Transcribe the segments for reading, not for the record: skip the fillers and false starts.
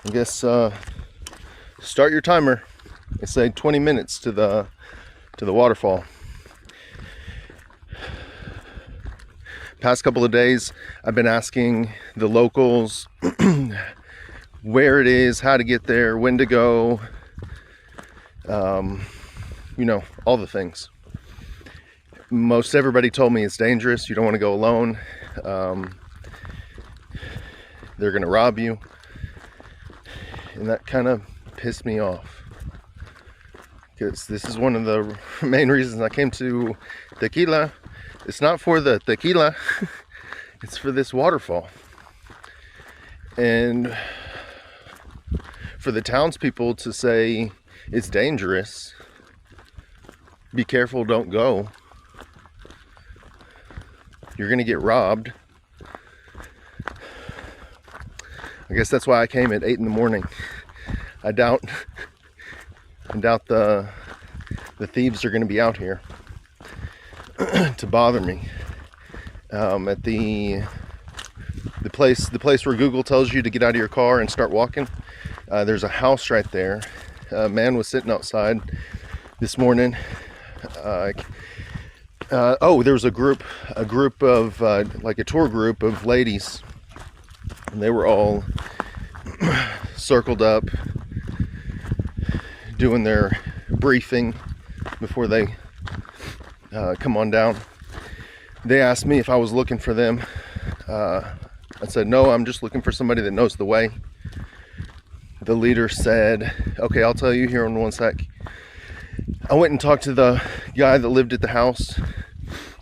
I guess start your timer. They say 20 minutes to the waterfall. Past couple of days, I've been asking the locals where it is, how to get there, when to go, you know, all the things. Most everybody told me it's dangerous. You don't want to go alone. They're gonna rob you, and that kind of pissed me off, because this is one of the main reasons I came to Tequila. It's not for the tequila, it's for this waterfall. And for the townspeople to say it's dangerous, be careful, don't go, you're gonna get robbed. I guess that's why I came at 8 in the morning. I doubt the thieves are gonna be out here to bother me. At the place where Google tells you to get out of your car and start walking, there's a house right there. A man was sitting outside this morning. Oh, there was a group of like a tour group of ladies, and they were all circled up doing their briefing before they come on down. They asked me if I was looking for them. I said, no, I'm just looking for somebody that knows the way. The leader said, okay, I'll tell you here in one sec. I went and talked to the guy that lived at the house.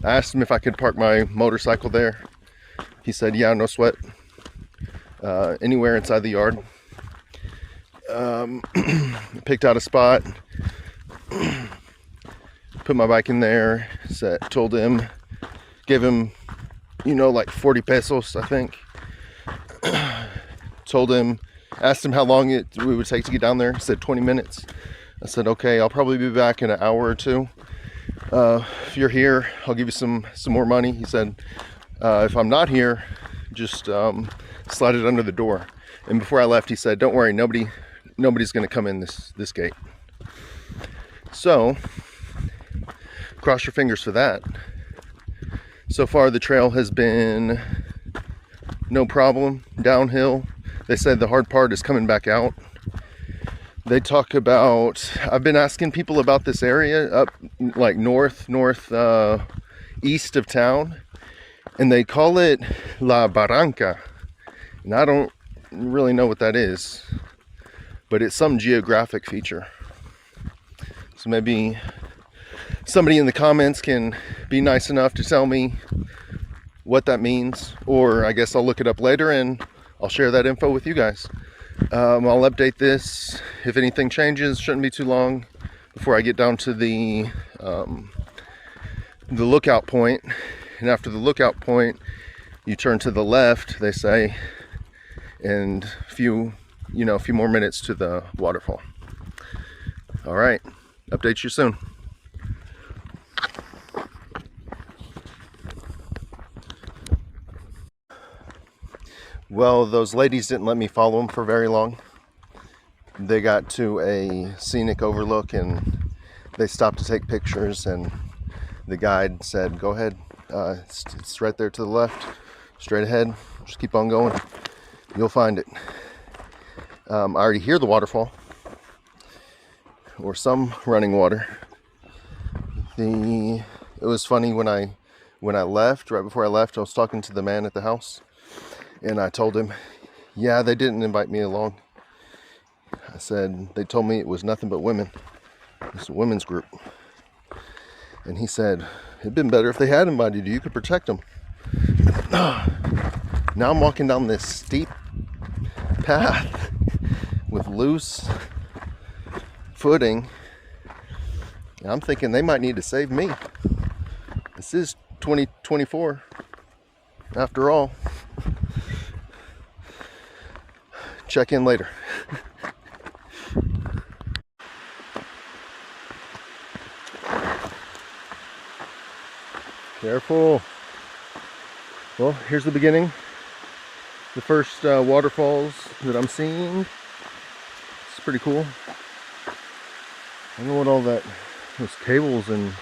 I asked him if I could park my motorcycle there. He said, yeah, no sweat. Anywhere inside the yard. Picked out a spot, put my bike in there, told him, gave him, you know, like 40 pesos, I think. Told him, asked him how long it would take to get down there. He said 20 minutes. I said, okay, I'll probably be back in an hour or two. If you're here, I'll give you some more money. He said, if I'm not here, just slide it under the door. And before I left, he said, don't worry, nobody's gonna come in this gate. So cross your fingers for that. So far the trail has been no problem, downhill. They said the hard part is coming back out. They talk about, I've been asking people about this area up like north east of town, and they call it La Barranca, and I don't really know what that is, but it's some geographic feature. So maybe somebody in the comments can be nice enough to tell me what that means, or I guess I'll look it up later and I'll share that info with you guys. I'll update this if anything changes. Shouldn't be too long before I get down to the lookout point, and after the lookout point you turn to the left, they say, and a few more minutes to the waterfall. All right, update you soon. Well, those ladies didn't let me follow them for very long. They got to a scenic overlook and they stopped to take pictures, and the guide said, go ahead, it's right there to the left, straight ahead, just keep on going, you'll find it. I already hear the waterfall, or some running water. It was funny when I left, right before I left, I was talking to the man at the house, and I told him, yeah, they didn't invite me along. I said, they told me it was nothing but women. It's a women's group. And he said, it'd been better if they had invited you. You could protect them. Now I'm walking down this steep path with loose footing. And I'm thinking they might need to save me. This is 2024 after all. Check in later. Careful. Well, here's the beginning. The first waterfalls that I'm seeing. pretty cool. I don't know what all that, those cables and,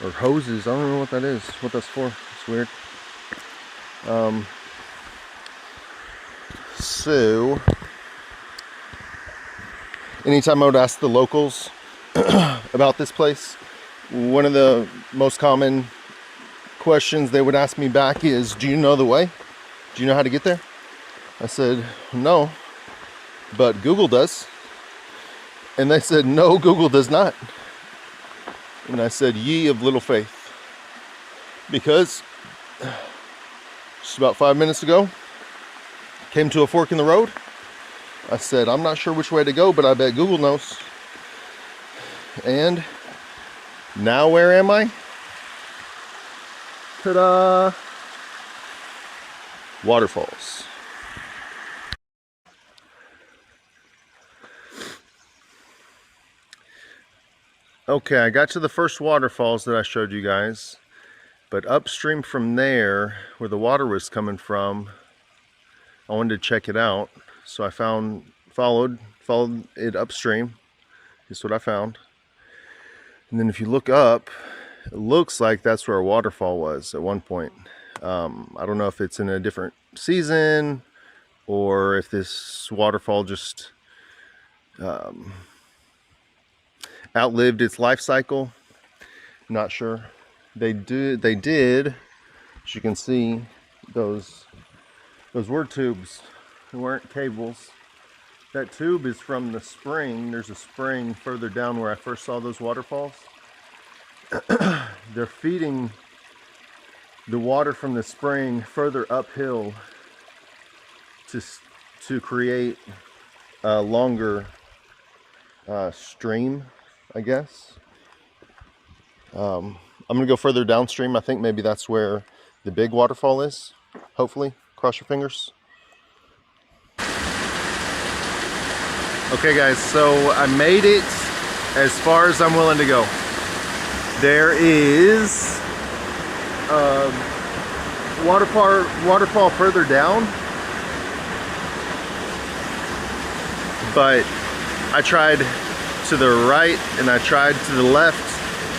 or hoses, I don't know what that is, what that's for. It's weird. So, anytime I would ask the locals about this place, one of the most common questions they would ask me back is, do you know the way? Do you know how to get there? I said, no, but Google does. And they said, no, Google does not. And I said, ye of little faith. Because just about 5 minutes ago, came to a fork in the road. I said, I'm not sure which way to go, but I bet Google knows. And now where am I? Ta-da! Waterfalls. Okay, I got to the first waterfalls that I showed you guys, but upstream from there, where the water was coming from, I wanted to check it out. So I followed it upstream. Is what I found. And then if you look up, it looks like that's where a waterfall was at one point. I don't know if it's in a different season or if this waterfall just outlived its life cycle. Not sure. They did, as you can see, those were tubes. They weren't cables. That tube is from the spring. There's a spring further down where I first saw those waterfalls. They're feeding the water from the spring further uphill to create a longer stream, I guess. I'm gonna go further downstream. I think maybe that's where the big waterfall is. Hopefully, cross your fingers. Okay guys, so I made it as far as I'm willing to go. There is a waterfall further down, but I tried to the right and I tried to the left,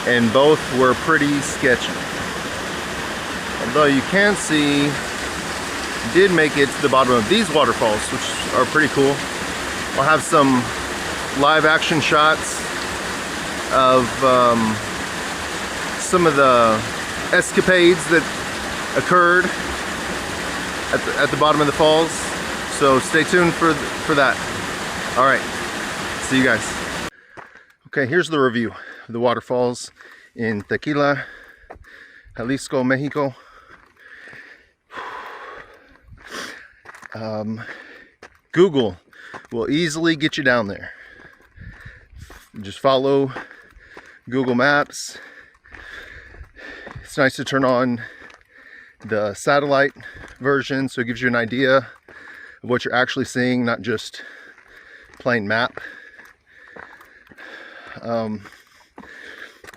and both were pretty sketchy. Although you can see, did make it to the bottom of these waterfalls, which are pretty cool. I'll have some live action shots of some of the escapades that occurred at the bottom of the falls. So stay tuned for that. All right, see you guys. Okay, here's the review of the waterfalls in Tequila, Jalisco, Mexico. Google will easily get you down there. Just follow Google Maps. It's nice to turn on the satellite version so it gives you an idea of what you're actually seeing, not just plain map.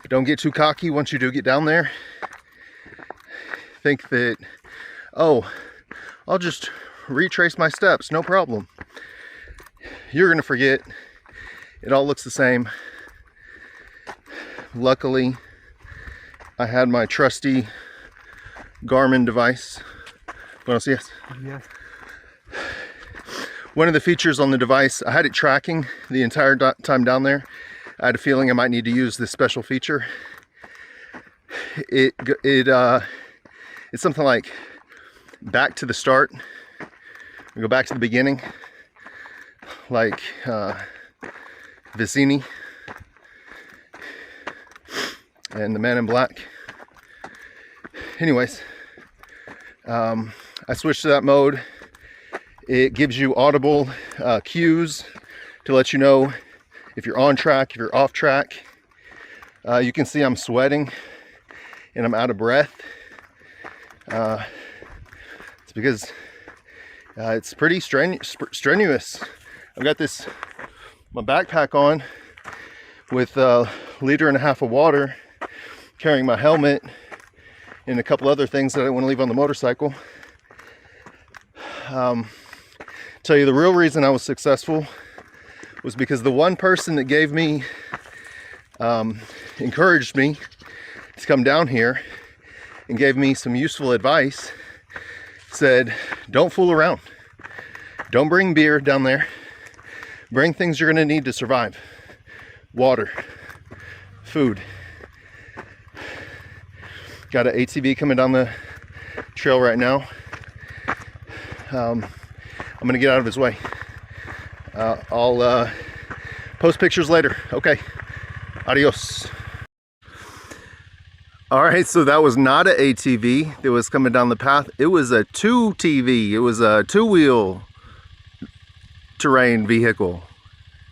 Don't get too cocky once you do get down there. Think that, oh, I'll just retrace my steps, no problem. You're gonna forget. It all looks the same. Luckily, I had my trusty Garmin device. Buenos dias. Yes. One of the features on the device, I had it tracking the entire time down there. I had a feeling I might need to use this special feature. It's something like back to the start. We go back to the beginning, like Vicini and the Man in Black. Anyways, I switched to that mode. It gives you audible cues to let you know if you're on track, if you're off track. You can see I'm sweating and I'm out of breath. It's because it's pretty strenuous. I've got my backpack on with 1.5 liters of water, carrying my helmet and a couple other things that I want to leave on the motorcycle. Tell you the real reason I was successful was because the one person that gave me, encouraged me to come down here and gave me some useful advice, said, don't fool around. Don't bring beer down there. Bring things you're gonna need to survive. Water, food. Got an ATV coming down the trail right now. I'm gonna get out of his way. I'll post pictures later. Okay, adios. All right, so that was not an ATV that was coming down the path. It was a 2TV. It was a 2-wheel terrain vehicle.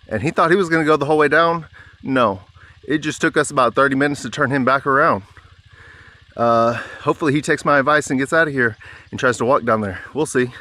And he thought he was gonna go the whole way down. No, it just took us about 30 minutes to turn him back around. Hopefully he takes my advice and gets out of here and tries to walk down there. We'll see.